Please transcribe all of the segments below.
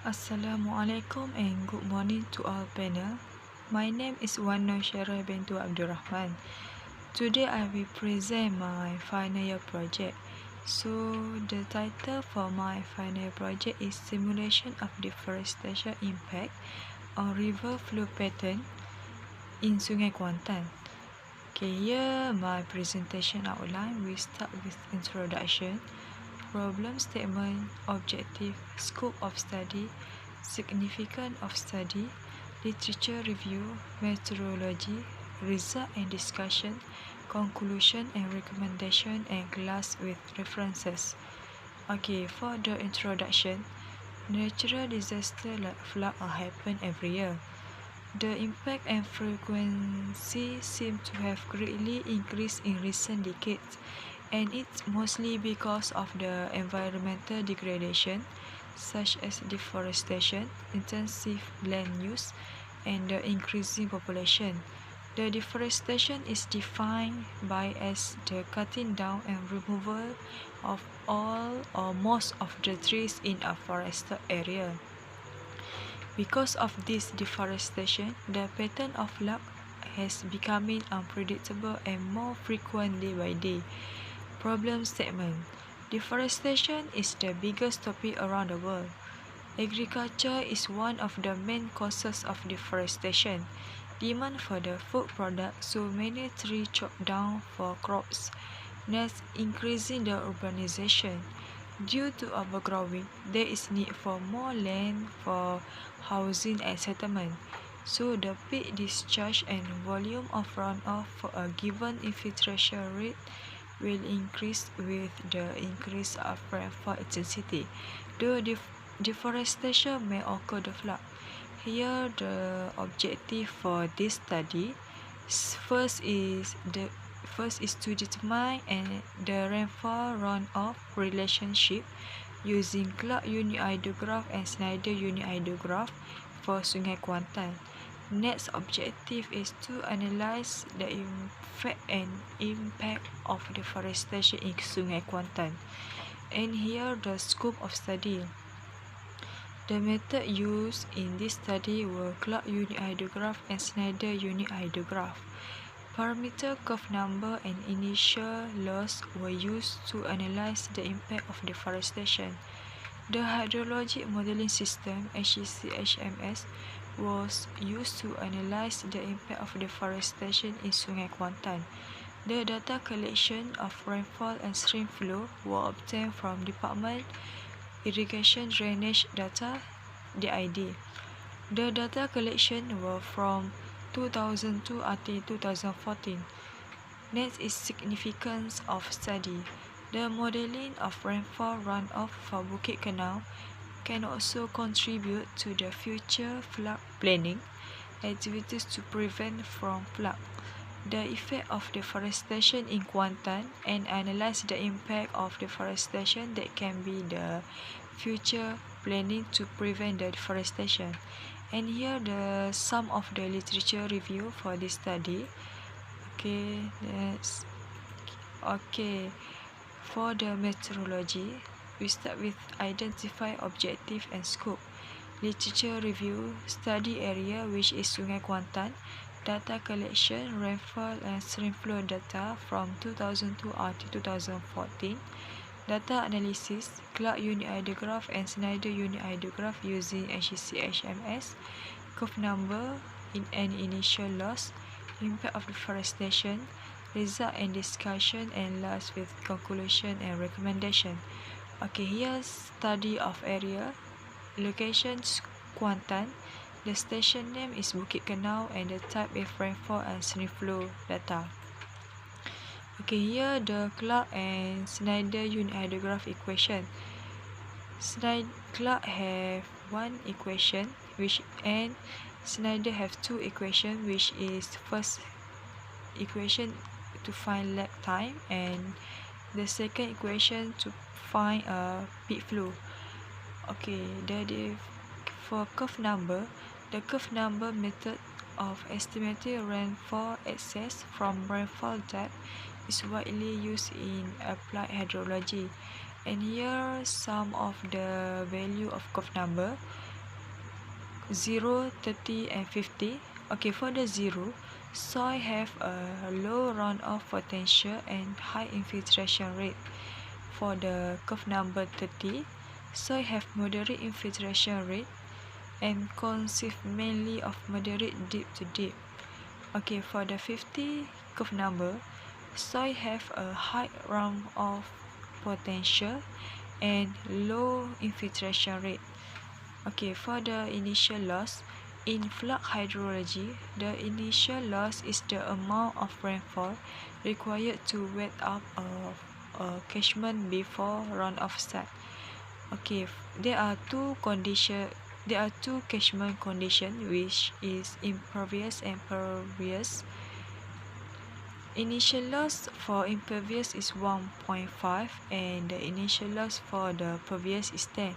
Assalamualaikum and good morning to all panel. My name is NURSHAHIRAH binti RAHMAN. Today I will present my final year project. So the title for my final year project is Simulation of Deforestation Impact on River Flow Pattern in Sungai Kuantan. Okay, here my presentation outline. We start with introduction, problem statement, objective, scope of study, significance of study, literature review, methodology, result and discussion, conclusion and recommendation, and class with references. Okay, for the introduction, natural disaster like flood happen every year. The impact and frequency seem to have greatly increased in recent decades, and it's mostly because of the environmental degradation, such as deforestation, intensive land use, and the increasing population. The deforestation is defined by as the cutting down and removal of all or most of the trees in a forested area. Because of this deforestation, the pattern of flood has becoming unpredictable and more frequent day by day. Problem statement. Deforestation is the biggest topic around the world. Agriculture is one of the main causes of deforestation. Demand for the food product, so many trees chopped down for crops, thus increasing the urbanization. Due to overgrowing, there is need for more land for housing and settlement. So the peak discharge and volume of runoff for a given infiltration rate will increase with the increase of rainfall intensity. The deforestation may occur the flood. Here the objective for this study first is to determine the rainfall runoff relationship using Clark unit hydrograph and Snyder unit hydrograph for Sungai Kuantan. Next objective is to analyze the effect and impact of deforestation in Sungai Kuantan. And here the scope of study. The method used in this study were Clark unit hydrograph and Snyder unit hydrograph. Parameter curve number and initial loss were used to analyze the impact of deforestation. The hydrologic modeling system HCHMS was used to analyze the impact of deforestation in Sungai Kuantan. The data collection of rainfall and stream flow were obtained from Department Irrigation Drainage Data (DID). The data collection were from 2002 until 2014. Next is significance of study. The modeling of rainfall runoff for Bukit Canal can also contribute to the future flood planning activities to prevent from flood. The effect of deforestation in Kuantan and analyze the impact of deforestation that can be the future planning to prevent the deforestation. And here the sum of the literature review for this study. For the methodology, we start with identify objective and scope. Literature review, study area which is Sungai Kuantan, data collection, rainfall and stream flow data from 2002 until 2014. Data analysis, Clark unit hydrograph and Snyder unit hydrograph using HCHMS, curve number and initial loss, impact of deforestation, result and discussion, and last with conclusion and recommendation. Okay, here's study of area, locations Kuantan, the station name is Bukit Canal, and the type is rainfall and stream flow data. Okay, here the Clark and Snyder unit hydrograph equation. Clark have one equation and Snyder have two equation, which is first equation to find lag time and the second equation to find a peak flow. Okay, for curve number, the curve number method of estimating rainfall excess from rainfall depth is widely used in applied hydrology. And here some of the value of curve number. 0, 30, and 50. Okay, for the 0, soil have a low runoff potential and high infiltration rate. For the curve number 30, soil have moderate infiltration rate and consists mainly of moderate deep to deep. Okay, for the 50 curve number, soil have a high runoff potential and low infiltration rate. Okay, for the initial loss, in flood hydrology, the initial loss is the amount of rainfall required to wet up a catchment before runoff start. Okay, there are two catchment conditions, which is impervious and pervious. Initial loss for impervious is 1.5 and the initial loss for the pervious is 10.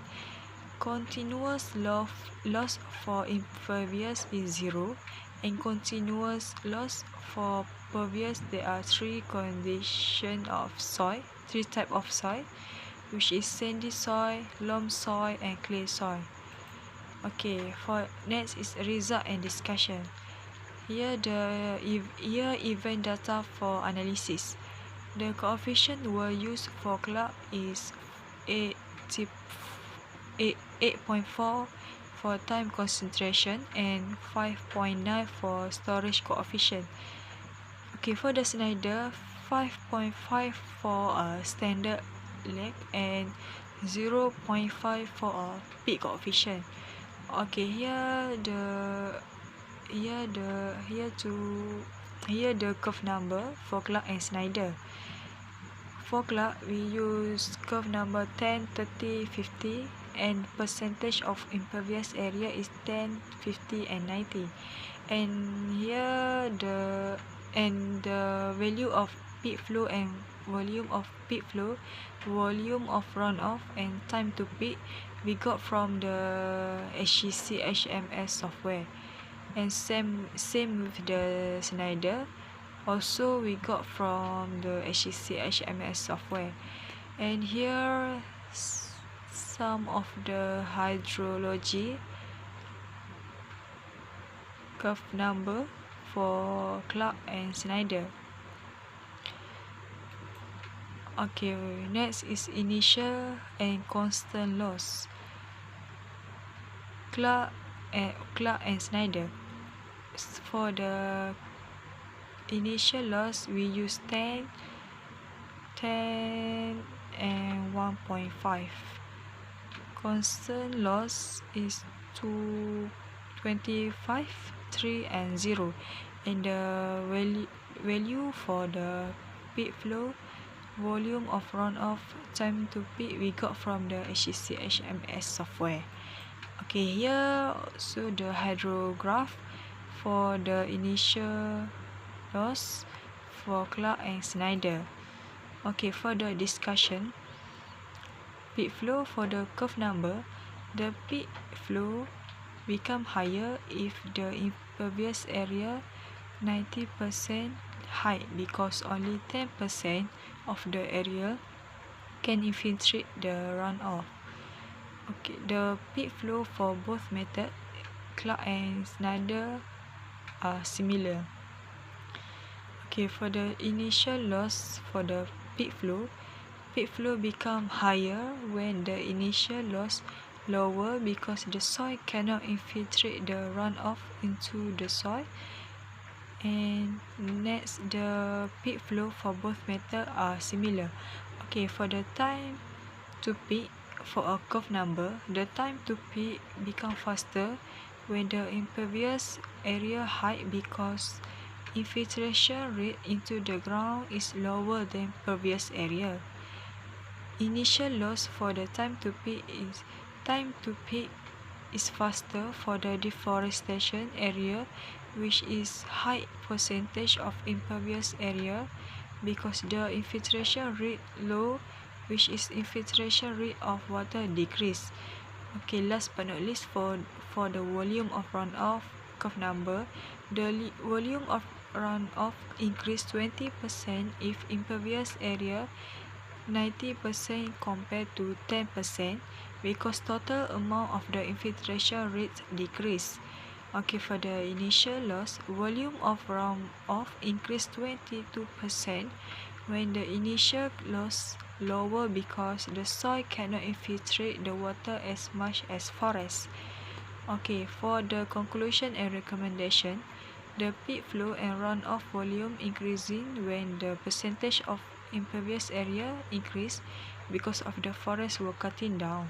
Continuous loss for impervious is 0 and continuous loss for pervious. There are three types of soil, which is sandy soil, loam soil, and clay soil. Okay, for next is result and discussion. Here event data for analysis. The coefficient we use for cloud is 8.4 for time concentration and 5.9 for storage coefficient. Okay, for the Snyder, 5.5 for a standard lag and 0.5 for a peak coefficient. Okay, here the curve number for Clark and Snyder. For Clark, we use curve number 10, 30, 50, and percentage of impervious area is 10, 50, and 90. And here the value of peak flow and volume of peak flow, volume of runoff, and time to peak we got from the HCC HMS software. And same with the Snyder, also we got from the HCC HMS software. And here some of the hydrology curve number for Clark and Snyder. Okay, next is initial and constant loss. Clark and Snyder. For the initial loss, we use 10, and 1.5. Constant loss is 25, 3, and 0. And the value for the peak flow, volume of runoff, time to peak we got from the HCC HMS software. Okay, here also the hydrograph for the initial loss for Clark and Snyder. Okay, for the discussion, peak flow for the curve number, the peak flow become higher if the impervious area 90% high, because only 10% of the area can infiltrate the runoff. Okay, the peak flow for both methods, Clark and Snyder, are similar. Okay, for the initial loss for the peak flow become higher when the initial loss lower, because the soil cannot infiltrate the runoff into the soil. And next, the peak flow for both methods are similar. Okay, for the time to peak for a curve number, the time to peak become faster when the impervious area high, because infiltration rate into the ground is lower than pervious area. Initial loss for the time to peak is faster for the deforestation area, which is high percentage of impervious area, because the infiltration rate low, which is infiltration rate of water decrease. Okay, last but not least, for the volume of runoff curve number, the volume of runoff increase 20% if impervious area 90% compared to 10%, because total amount of the infiltration rate decreased. Okay, for the initial loss, volume of runoff increased 22% when the initial loss lower because the soil cannot infiltrate the water as much as forest. Okay, for the conclusion and recommendation, the peak flow and runoff volume increasing when the percentage of impervious area increased because of the forests were cutting down.